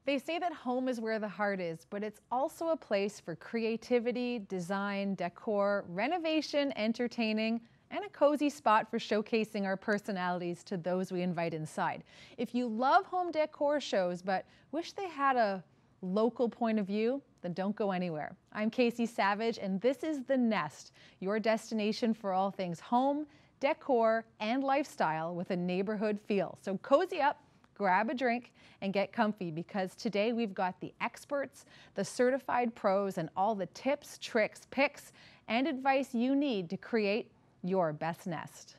They say that home is where the heart is, but it's also a place for creativity, design, decor, renovation, entertaining, and a cozy spot for showcasing our personalities to those we invite inside. If you love home decor shows but wish they had a local point of view, then don't go anywhere. I'm Kasie Savage, and this is The Nest, your destination for all things home, decor, and lifestyle with a neighborhood feel. So cozy up, grab a drink, and get comfy, because today we've got the experts, the certified pros, and all the tips, tricks, picks, and advice you need to create your best nest.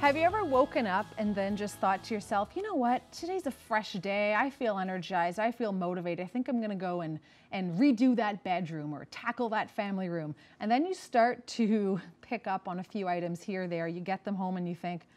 Have you ever woken up and then just thought to yourself, you know what, today's a fresh day, I feel energized, I feel motivated, I think I'm gonna go and redo that bedroom or tackle that family room. And then you start to pick up on a few items here or there, you get them home and you think,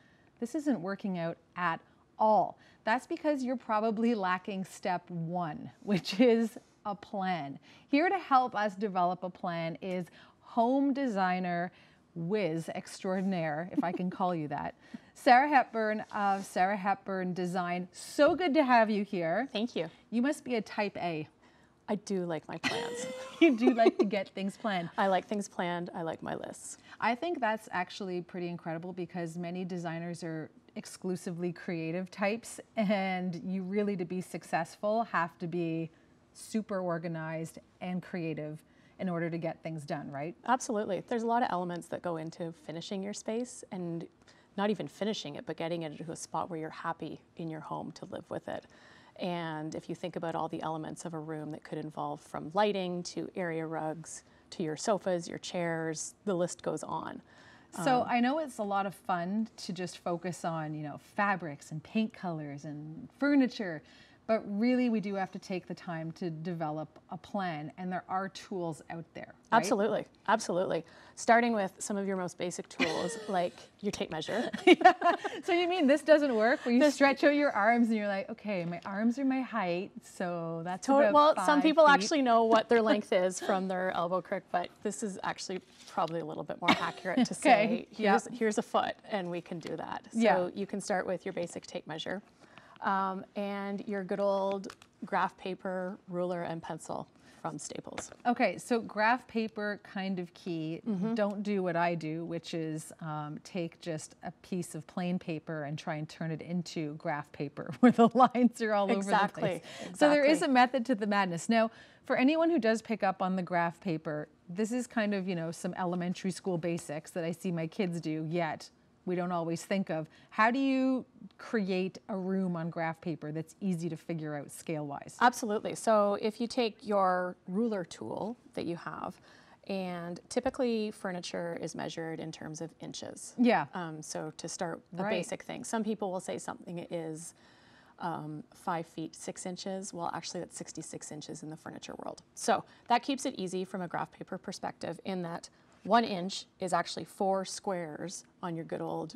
this isn't working out at all. That's because you're probably lacking step one, which is a plan. Here to help us develop a plan is home designer whiz extraordinaire, if I can call you that, Sarah Hepburn of Sarah Hepburn Design. So good to have you here. Thank you. You must be a type A. I do like my plans. You do like to get things planned. I like things planned. I like my lists. I think that's actually pretty incredible, because many designers are exclusively creative types, and you really, to be successful, have to be super organized and creative in order to get things done, right? Absolutely. There's a lot of elements that go into finishing your space, and not even finishing it, but getting it to a spot where you're happy in your home to live with it. And if you think about all the elements of a room that could involve, from lighting to area rugs to your sofas, your chairs, the list goes on. So I know it's a lot of fun to just focus on, you know, fabrics and paint colors and furniture, but really we do have to take the time to develop a plan, and there are tools out there, right? Absolutely, absolutely. Starting with some of your most basic tools, like your tape measure. Yeah. So you mean this doesn't work, where you stretch out your arms and you're like, okay, my arms are my height, so that's about Well, 5 some people feet. actually know what their length is from their elbow crook, but this is actually probably a little bit more accurate to say, here's a foot, and we can do that. So you can start with your basic tape measure. And your good old graph paper, ruler, and pencil from Staples. Okay, so graph paper, kind of key. Don't do what I do, which is take just a piece of plain paper and try and turn it into graph paper where the lines are all over the place. So there is a method to the madness. Now, for anyone who does pick up on the graph paper, this is kind of, you know, some elementary school basics that I see my kids do, yet we don't always think of. How do you create a room on graph paper that's easy to figure out scale-wise? Absolutely. So if you take your ruler tool that you have, and typically furniture is measured in terms of inches. Yeah. So to start the basic thing, some people will say something is 5 feet 6 inches. Well, actually that's 66 inches in the furniture world. So that keeps it easy from a graph paper perspective, in that 1 inch is actually 4 squares on your good old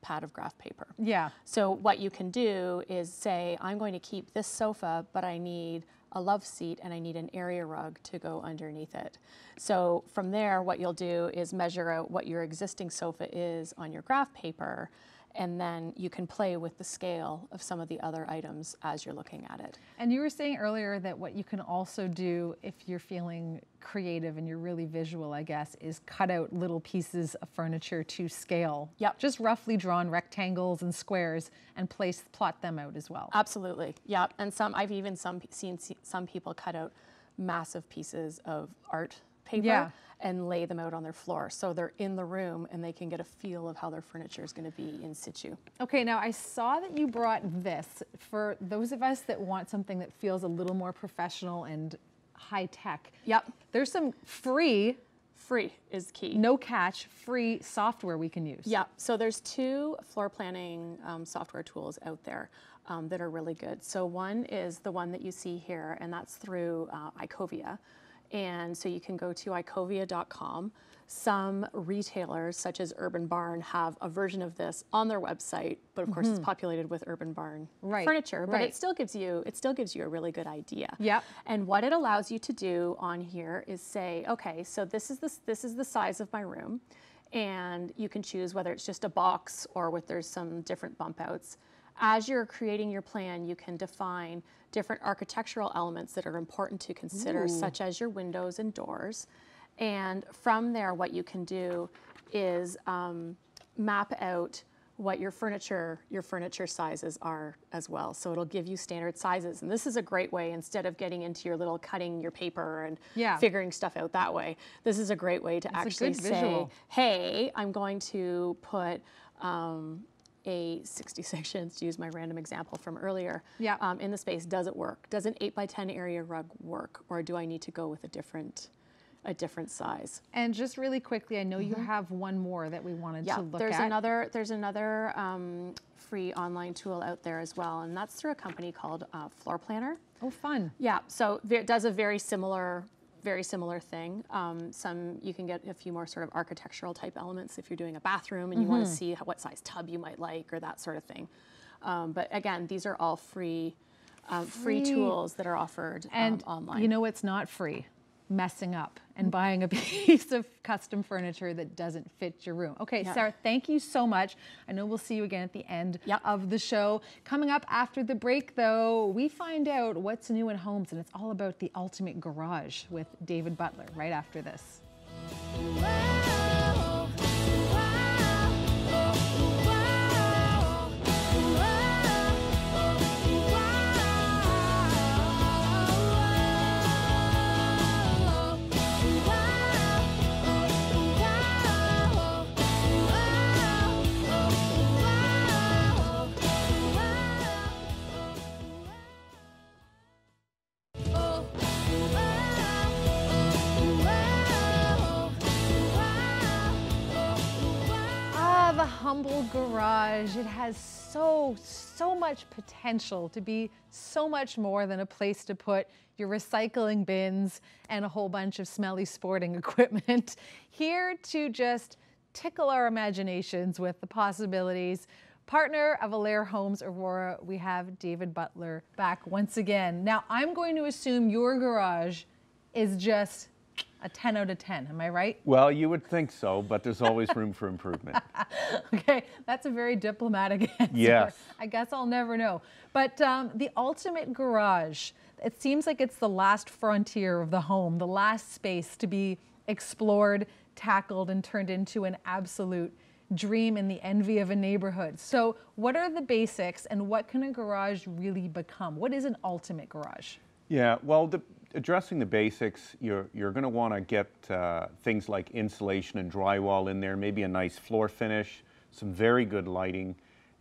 pad of graph paper. Yeah. So what you can do is say, I'm going to keep this sofa, but I need a love seat and I need an area rug to go underneath it. So from there, what you'll do is measure out what your existing sofa is on your graph paper, and then you can play with the scale of some of the other items as you're looking at it. And you were saying earlier that what you can also do if you're feeling creative and you're really visual, I guess, is cut out little pieces of furniture to scale. Yep. Just roughly drawn rectangles and squares, and plot them out as well. Absolutely, yeah. And I've even seen some people cut out massive pieces of art paper and lay them out on their floor, so they're in the room and they can get a feel of how their furniture is going to be in situ. Okay, now I saw that you brought this for those of us that want something that feels a little more professional and high tech. Yep. There's some free is key. No catch, free software we can use. Yeah, so there's 2 floor planning software tools out there that are really good. So one is the one that you see here, and that's through Icovia. And so you can go to icovia.com, Some retailers, such as Urban Barn, have a version of this on their website, but of course it's populated with Urban Barn furniture. But it still gives you a really good idea. Yep. And what it allows you to do on here is say, okay, so this is the size of my room, and you can choose whether it's just a box or there's some different bump outs. As you're creating your plan, you can define different architectural elements that are important to consider, such as your windows and doors. And from there, what you can do is map out what your furniture sizes are as well. So it'll give you standard sizes. And this is a great way, instead of getting into your little cutting your paper and figuring stuff out that way, this is a great way to actually say, hey, I'm going to put a 60 sections, to use my random example from earlier, in the space. Does it work? Does an 8x10 area rug work? Or do I need to go with a different size? And just really quickly, I know you have one more that we wanted to look at. There's another free online tool out there as well, and that's through a company called Floor Planner. Oh, fun. Yeah, so it does a very similar thing. You can get a few more sort of architectural type elements if you're doing a bathroom and you want to see what size tub you might like or that sort of thing. But again, these are all free tools that are offered online. You know what's not free? Messing up and buying a piece of custom furniture that doesn't fit your room. Okay, Sarah, thank you so much. I know we'll see you again at the end of the show. Coming up after the break, though, we find out what's new in homes, and it's all about the ultimate garage with David Butler right after this. Humble garage. It has so much potential to be so much more than a place to put your recycling bins and a whole bunch of smelly sporting equipment. Here to just tickle our imaginations with the possibilities. Partner of Allaire Homes Aurora, we have David Butler back once again. Now, I'm going to assume your garage is just a 10 out of 10, am I right? Well, you would think so, but there's always room for improvement. Okay, that's a very diplomatic answer. Yes. I guess I'll never know. But the ultimate garage, it seems like it's the last frontier of the home, the last space to be explored, tackled, and turned into an absolute dream and the envy of a neighborhood. So what are the basics, and what can a garage really become? What is an ultimate garage? Yeah, well, addressing the basics, you're going to want to get things like insulation and drywall in there, maybe a nice floor finish, some very good lighting,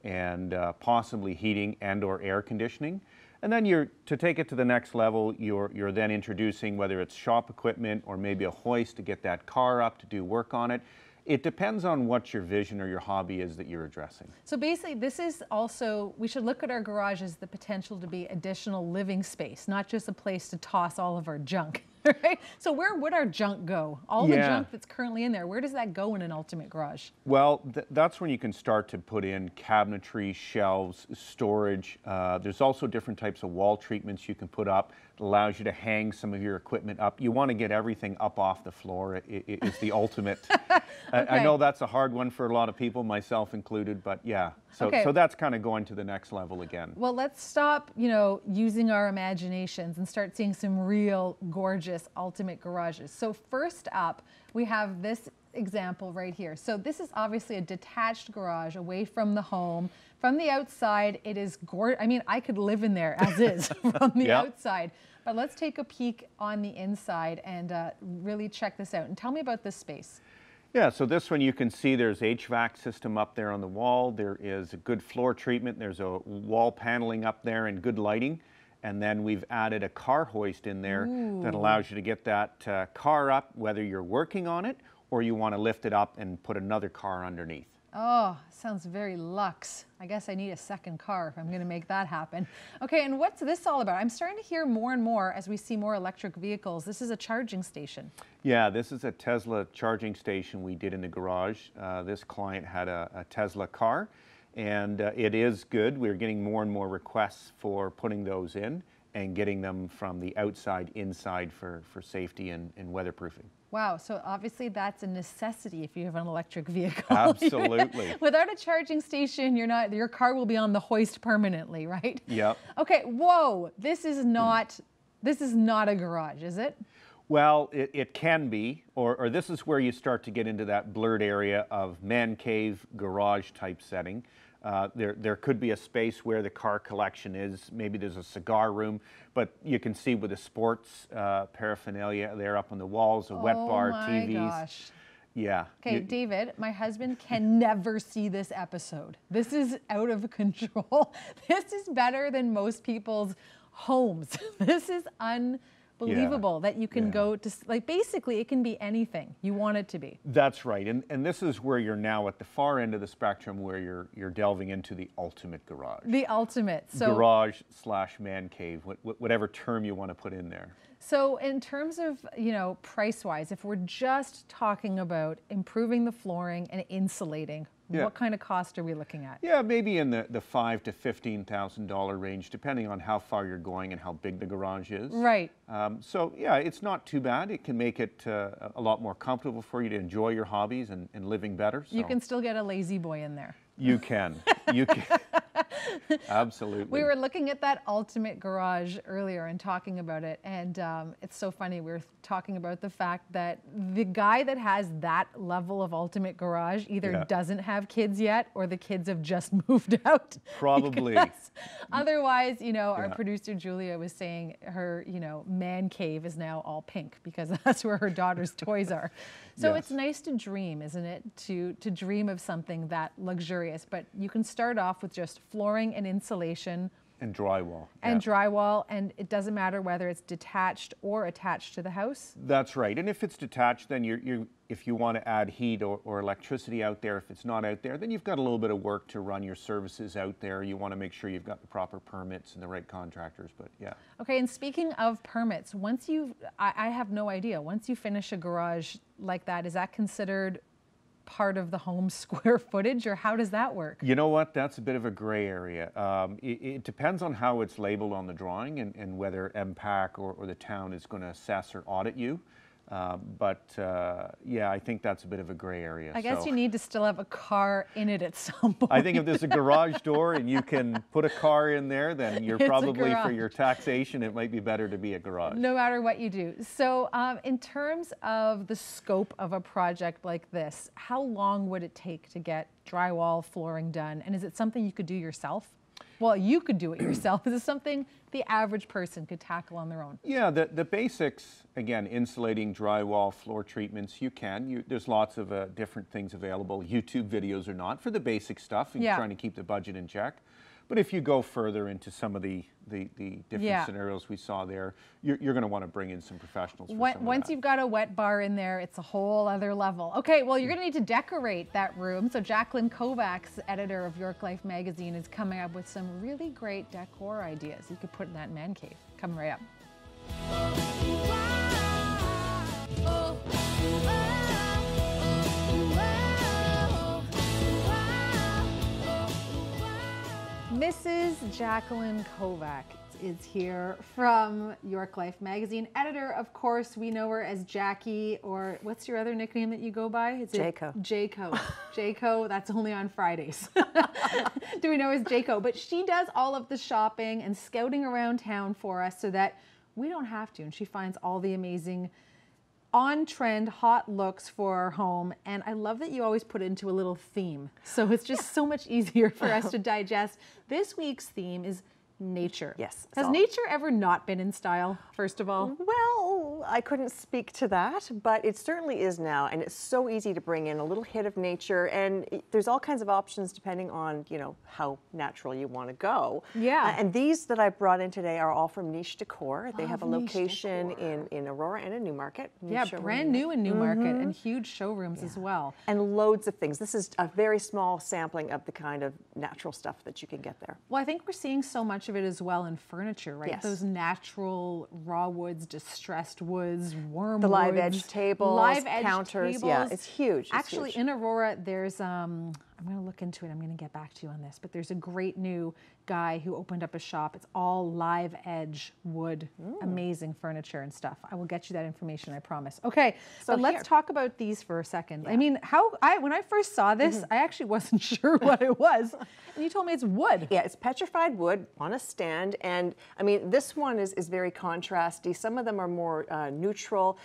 and possibly heating and or air conditioning. And then to take it to the next level, you're then introducing whether it's shop equipment or maybe a hoist to get that car up to do work on it. It depends on what your vision or your hobby is that you're addressing. So basically, this is also, we should look at our garage as the potential to be additional living space, not just a place to toss all of our junk. Right? So where would our junk go? All the junk that's currently in there, where does that go in an ultimate garage? Well, that's when you can start to put in cabinetry, shelves, storage. There's also different types of wall treatments you can put up. It allows you to hang some of your equipment up. You want to get everything up off the floor. It's the ultimate. I know that's a hard one for a lot of people, myself included, but yeah. So that's kind of going to the next level again. Well, let's stop, using our imaginations and start seeing some real gorgeous ultimate garages. So first up, we have this example right here. So this is obviously a detached garage away from the home. From the outside, it is gorgeous. I mean, I could live in there as is from the outside. But let's take a peek on the inside and really check this out. And tell me about this space. Yeah, so this one you can see there's HVAC system up there on the wall. There is a good floor treatment. There's a wall paneling up there and good lighting. And then we've added a car hoist in there that allows you to get that car up, whether you're working on it or you want to lift it up and put another car underneath. Oh, sounds very luxe. I guess I need a second car if I'm going to make that happen. Okay, and what's this all about? I'm starting to hear more and more as we see more electric vehicles. This is a charging station. Yeah, this is a Tesla charging station we did in the garage. This client had a Tesla car, and it is good. We're getting more and more requests for putting those in and getting them from the outside inside for safety and weatherproofing. Wow, so obviously that's a necessity if you have an electric vehicle. Absolutely. Without a charging station, your car will be on the hoist permanently, right? Yep. Okay, whoa, this is not a garage, is it? Well, it can be, or this is where you start to get into that blurred area of man cave, garage type setting. There could be a space where the car collection is. Maybe there's a cigar room, but you can see with the sports paraphernalia there up on the walls, a wet bar, TVs. Oh my gosh. Yeah. Okay, David, my husband can never see this episode. This is out of control. This is better than most people's homes. This is unbelievable that you can go to, like, basically it can be anything you want it to be. That's right. And this is where you're now at the far end of the spectrum where you're delving into the ultimate garage. The ultimate. So garage / man cave, whatever term you want to put in there. So in terms of, price-wise, if we're just talking about improving the flooring and insulating, what kind of cost are we looking at? Yeah, maybe in the $5,000 to $15,000 range, depending on how far you're going and how big the garage is. Right. So yeah, it's not too bad. It can make it a lot more comfortable for you to enjoy your hobbies and living better. So. You can still get a lazy boy in there. You can. You can. Absolutely. We were looking at that ultimate garage earlier and talking about it, and it's so funny. We were talking about the fact that the guy that has that level of ultimate garage either doesn't have kids yet or the kids have just moved out. Probably. Otherwise, our producer Julia was saying her, man cave is now all pink because that's where her daughter's toys are. So it's nice to dream, isn't it? To dream of something that luxurious, but you can start off with just flooring and insulation. And drywall. And drywall, and it doesn't matter whether it's detached or attached to the house? That's right. And if it's detached, then if you want to add heat or electricity out there, if it's not out there, then you've got a little bit of work to run your services out there. You want to make sure you've got the proper permits and the right contractors, but yeah. Okay, and speaking of permits, I have no idea, once you finish a garage like that, is that considered part of the home square footage, or how does that work? You know what, that's a bit of a gray area. It depends on how it's labeled on the drawing and whether MPAC or the town is going to assess or audit you. Yeah, I think that's a bit of a gray area. I guess you need to still have a car in it at some point. I think if there's a garage door and you can put a car in there, then you're probably, for your taxation, it might be better to be a garage. No matter what you do. So in terms of the scope of a project like this, how long would it take to get drywall, flooring done? And is it something you could do yourself? Well, you could do it yourself. Is it something the average person could tackle on their own? Yeah, the basics, again, insulating, drywall, floor treatments, you can. There's lots of different things available, YouTube videos or not, for the basic stuff and trying to keep the budget in check. But if you go further into some of the different scenarios we saw there, you're going to want to bring in some professionals. Once you've got a wet bar in there, it's a whole other level. Okay, well, you're going to need to decorate that room. So Jacqueline Kovacs, editor of York Life magazine, is coming up with some really great decor ideas you could put in that man cave. Coming right up. Mrs. Jacqueline Kovacs is here from York Life magazine. Editor, of course, we know her as Jackie, or what's your other nickname that you go by? Is Jaco. Jaco. Jaco, that's only on Fridays. Do we know as Jaco? But she does all of the shopping and scouting around town for us so that we don't have to. And she finds all the amazing on-trend hot looks for our home, and I love that you always put it into a little theme, so it's just so much easier for us to digest. This week's theme is nature. Yes. Has nature ever not been in style, first of all? Well, I couldn't speak to that, but it certainly is now, and it's so easy to bring in a little hit of nature, and there's all kinds of options depending on, you know, how natural you want to go. Yeah. And these that I brought in today are all from Niche Decor. They have a Love Niche location Decor. in Aurora and in Newmarket. Yeah, brand new in Newmarket, and huge showrooms as well. And loads of things. This is a very small sampling of the kind of natural stuff that you can get there. Well, I think we're seeing so much of it as well in furniture, right? Yes. Those natural raw woods, distressed woods, worm The live woods, edge tables, live edge counters. tables. Yeah, it's huge. It's Actually, huge. in Aurora, there's I'm going to look into it. I'm going to get back to you on this, but there's a great new guy who opened up a shop. It's all live edge wood, amazing furniture and stuff. I will get you that information, I promise. Okay, So but let's talk about these for a second. I mean, when I first saw this, I actually wasn't sure what it was, and you told me it's wood. Yeah, it's petrified wood on a stand, and I mean, this one is very contrasty. Some of them are more neutral.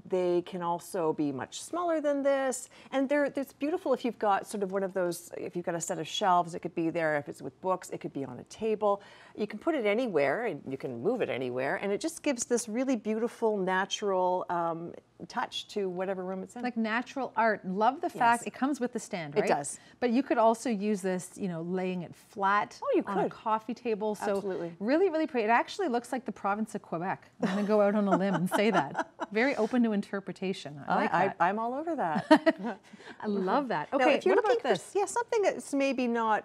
They can also be much smaller than this, and it's beautiful if you've got sort of one of those, if you've got a set of shelves, it could be there. If it's with books, it could be on a table. You can put it anywhere, and you can move it anywhere, and it just gives this really beautiful, natural touch to whatever room it's in. Like natural art. Love the fact it comes with the stand, right? It does. But you could also use this, you know, laying it flat you on a could. coffee table. So Absolutely. really, really pretty. It actually looks like the province of Quebec. I'm going to go out on a limb and say that. Very open to interpretation. I like that. I'm all over that. I love that. Now, Okay, if you're what looking about this? for something that's maybe not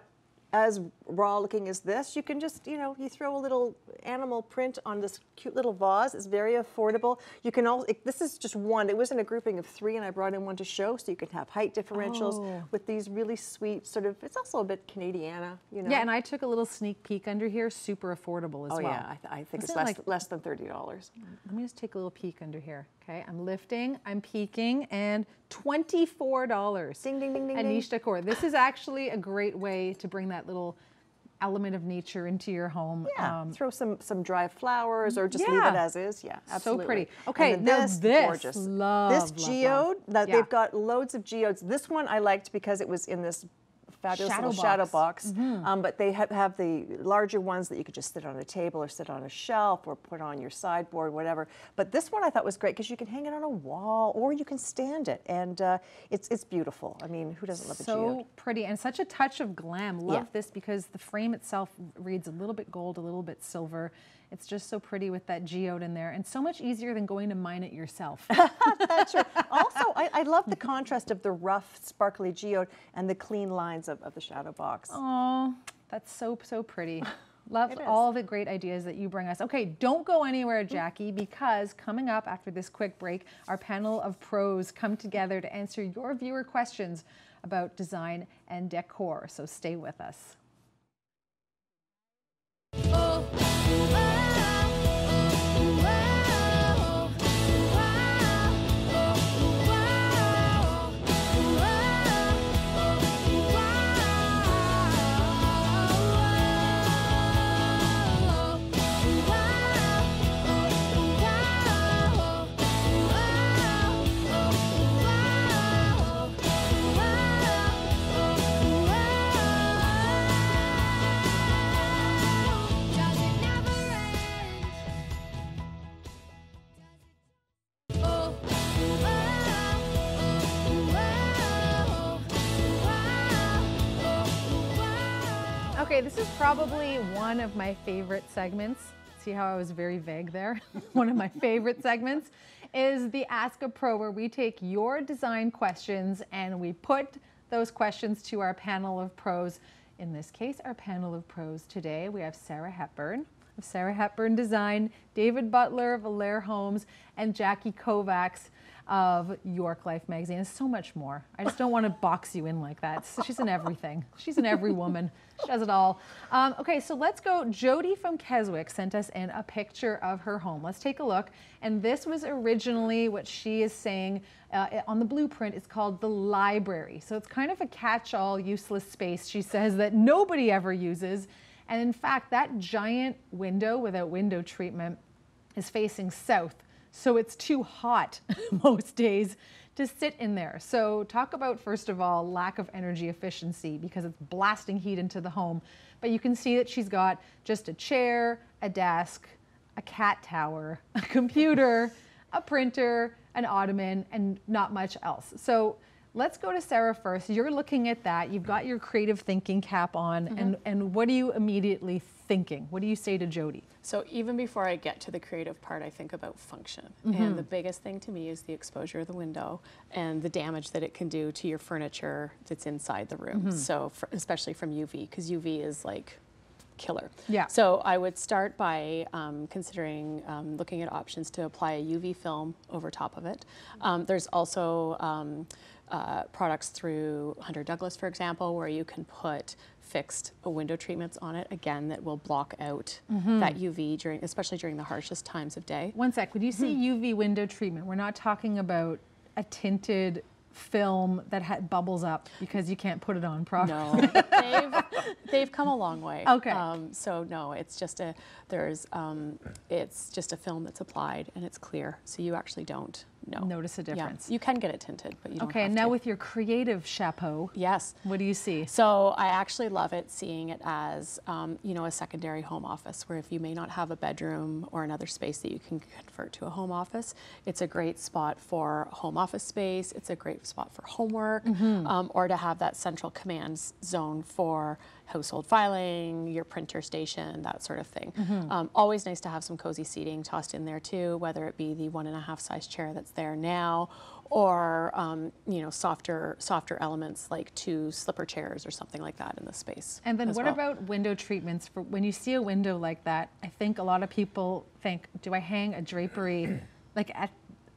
as raw looking as this, you can just, you know, you throw a little animal print on this cute little vase. It's very affordable. You can also, this is just one. It was in a grouping of 3, and I brought in one to show, so you can have height differentials with these really sweet sort of, it's also a bit Canadiana, you know. Yeah, and I took a little sneak peek under here. Super affordable as well. Oh yeah, I think it's Isn't it less than $30. Let me just take a little peek under here. Okay, I'm lifting, I'm peeking, and $24. Ding, ding, ding, ding, at ding. Niche Decor. This is actually a great way to bring that little element of nature into your home. Yeah, throw some dry flowers or just leave it as is. Yeah, absolutely. So pretty. Okay, and now this, this, gorgeous. love, this love, geode, love. Yeah. they've got loads of geodes. This one I liked because it was in this fabulous little shadow box. But they have the larger ones that you could just sit on a table or sit on a shelf or put on your sideboard, whatever. But this one I thought was great because you can hang it on a wall or you can stand it, and it's beautiful. I mean, who doesn't love a geode? So pretty and such a touch of glam. Love this because the frame itself reads a little bit gold, a little bit silver. It's just so pretty with that geode in there, and so much easier than going to mine it yourself. That's right. Also, I love the contrast of the rough, sparkly geode and the clean lines of the shadow box. Oh, that's so pretty. Love all the great ideas that you bring us. Okay, don't go anywhere, Jackie, because coming up after this quick break, our panel of pros come together to answer your viewer questions about design and decor. So stay with us. Okay, this is probably one of my favorite segments. See how I was very vague there? One of my favorite segments is the Ask a Pro, where we take your design questions and we put those questions to our panel of pros. In this case, our panel of pros today, we have Sarah Hepburn of Sarah Hepburn Design, David Butler of Allaire Homes, and Jackie Kovacs of York Life Magazine, and so much more. I just don't want to box you in like that. She's an everything. She's an every woman. She does it all. Okay, so let's go. Jody from Keswick sent us in a picture of her home. Let's take a look. And this was originally what she is saying on the blueprint. It's called the library. So it's kind of a catch-all, useless space, she says, that nobody ever uses. And in fact, that giant window without window treatment is facing south. So it's too hot most days to sit in there. So talk about, first of all, lack of energy efficiency because it's blasting heat into the home. But you can see that she's got just a chair, a desk, a cat tower, a computer, a printer, an ottoman, and not much else. So let's go to Sarah first. You're looking at that. You've got your creative thinking cap on, and what are you immediately thinking? What do you say to Jody? So even before I get to the creative part, I think about function. And the biggest thing to me is the exposure of the window and the damage that it can do to your furniture that's inside the room. So especially from UV, because UV is like killer. Yeah. So I would start by considering looking at options to apply a UV film over top of it. There's also products through Hunter Douglas, for example, where you can put fixed window treatments on it, again, that will block out that UV, especially during the harshest times of day. One sec, when you say UV window treatment, we're not talking about a tinted film that bubbles up because you can't put it on properly. No, they've come a long way. Okay. So no, it's just a it's just a film that's applied and it's clear, so you actually don't notice a difference. Yeah, you can get it tinted, but you don't Okay, have and now to. with your creative chapeau, Yes. what do you see? So I actually love it, seeing it as a secondary home office, where if you may not have a bedroom or another space that you can convert to a home office, it's a great spot for home office space. It's a great spot for homework, or to have that central command zone for household filing, your printer station, that sort of thing. Always nice to have some cozy seating tossed in there too, whether it be the 1.5 size chair that's there now, or softer elements like 2 slipper chairs or something like that in the space. And then what about window treatments? For when you see a window like that, I think a lot of people think, do I hang a drapery like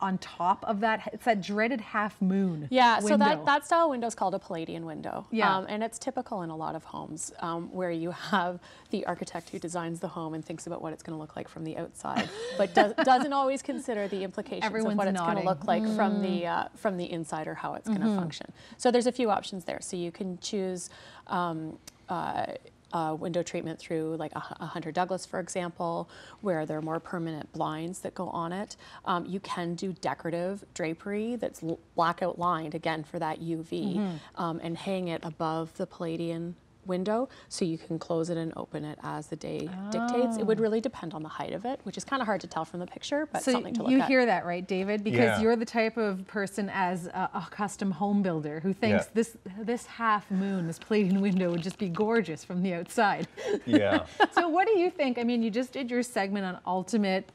on top of that? It's that dreaded half moon. Yeah, window. so that style window is called a Palladian window. Yeah. And it's typical in a lot of homes where you have the architect who designs the home and thinks about what it's going to look like from the outside, but doesn't always consider the implications of what it's going to look like from the inside, or how it's going to function. So there's a few options there. So you can choose window treatment through like a Hunter Douglas, for example, where there are more permanent blinds that go on it. You can do decorative drapery that's blackout lined, again, for that UV, and hang it above the Palladian window, so you can close it and open it as the day dictates. It would really depend on the height of it, which is kind of hard to tell from the picture, but something to look at. You hear that, right, David? Because you're the type of person, as a custom home builder, who thinks this half moon, this Palladian window, would just be gorgeous from the outside. Yeah. So what do you think? I mean, you just did your segment on ultimate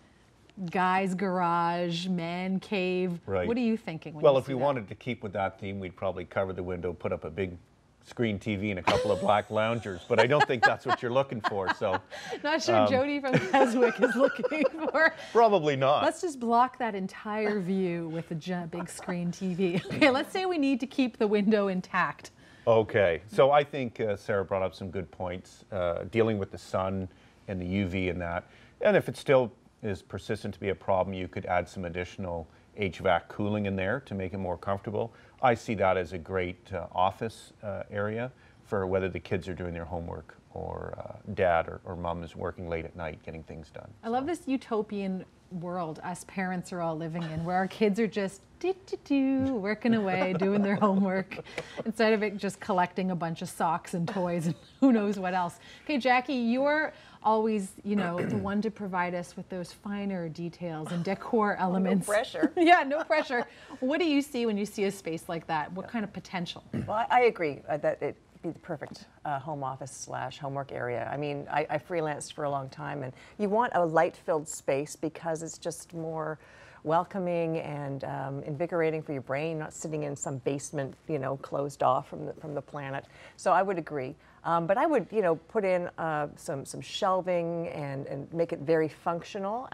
guy's garage, man cave. Right. What are you thinking when Well, you if see we that? wanted to keep with that theme, we'd probably cover the window, put up a big screen TV and a couple of black loungers, but I don't think that's what you're looking for. So Not sure Jody from Keswick is looking for. probably not. Let's just block that entire view with a big screen TV. Okay, let's say we need to keep the window intact. Okay, so I think Sarah brought up some good points, dealing with the sun and the UV and that. And if it still is persistent to be a problem, you could add some additional HVAC cooling in there to make it more comfortable. I see that as a great office area for whether the kids are doing their homework, or dad or mom is working late at night getting things done. I love this utopian world us parents are all living in, where our kids are just working away, doing their homework, instead of it just collecting a bunch of socks and toys and who knows what else. Okay, Jackie, you're always, the one to provide us with those finer details and decor elements. No pressure. Yeah, no pressure. What do you see when you see a space like that? What kind of potential? Well, I agree that it'd be the perfect home office / homework area. I mean, I freelanced for a long time, and you want a light-filled space because it's just more welcoming and invigorating for your brain, not sitting in some basement, closed off from the planet. So I would agree. But I would, put in some shelving and make it very functional,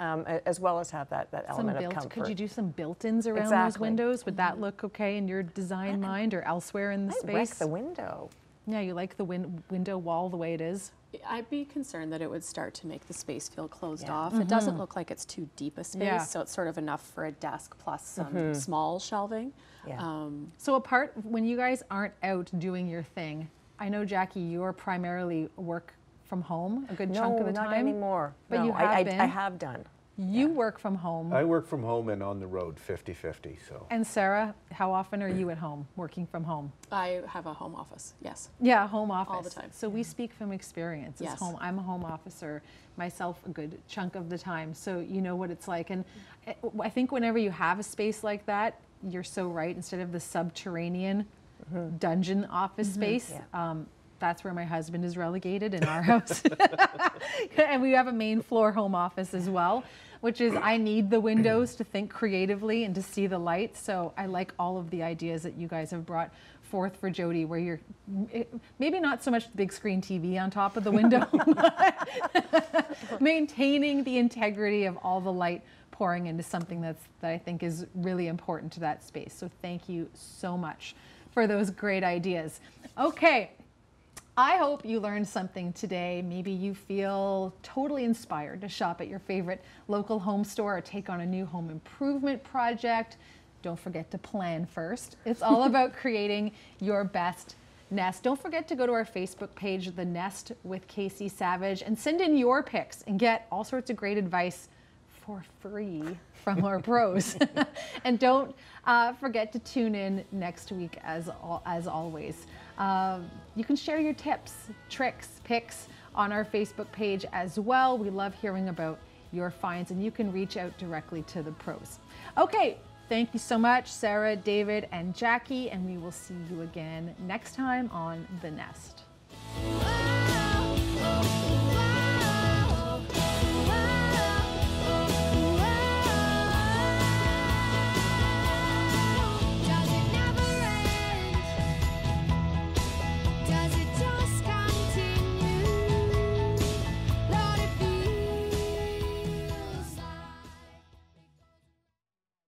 as well as have that element of comfort. Could you do some built-ins around those windows? Would that look okay in your design mind, or elsewhere in the space? I like the window. Yeah, you like the window wall the way it is? I'd be concerned that it would start to make the space feel closed off. It doesn't look like it's too deep a space, so it's sort of enough for a desk plus some small shelving. Yeah. So when you guys aren't out doing your thing, I know, Jackie, you're primarily work from home a good chunk of the time. No, not anymore. But no, you have been? I have done. You work from home. I work from home and on the road 50-50, so. And Sarah, how often are you at home, working from home? I have a home office, yes. Yeah, home office. All the time. So we speak from experience. As Yes. I'm a home officer myself a good chunk of the time, so you know what it's like. And I think whenever you have a space like that, you're so right. Instead of the subterranean dungeon office space, that's where my husband is relegated in our house. And we have a main floor home office as well, which is I need the windows to think creatively and to see the light. So I like all of the ideas that you guys have brought forth for Jody, where you're maybe not so much the big screen TV on top of the window, but maintaining the integrity of all the light pouring into something that I think is really important to that space. So thank you so much for those great ideas. Okay. I hope you learned something today. Maybe you feel totally inspired to shop at your favorite local home store or take on a new home improvement project. Don't forget to plan first. It's all about creating your best nest. Don't forget to go to our Facebook page, The Nest with Kasie Savage, and send in your picks and get all sorts of great advice for free from our pros. And don't forget to tune in next week as always. You can share your tips, tricks, picks on our Facebook page as well. We love hearing about your finds, and you can reach out directly to the pros. Okay, thank you so much, Sarah, David, and Jackie, and we will see you again next time on The Nest.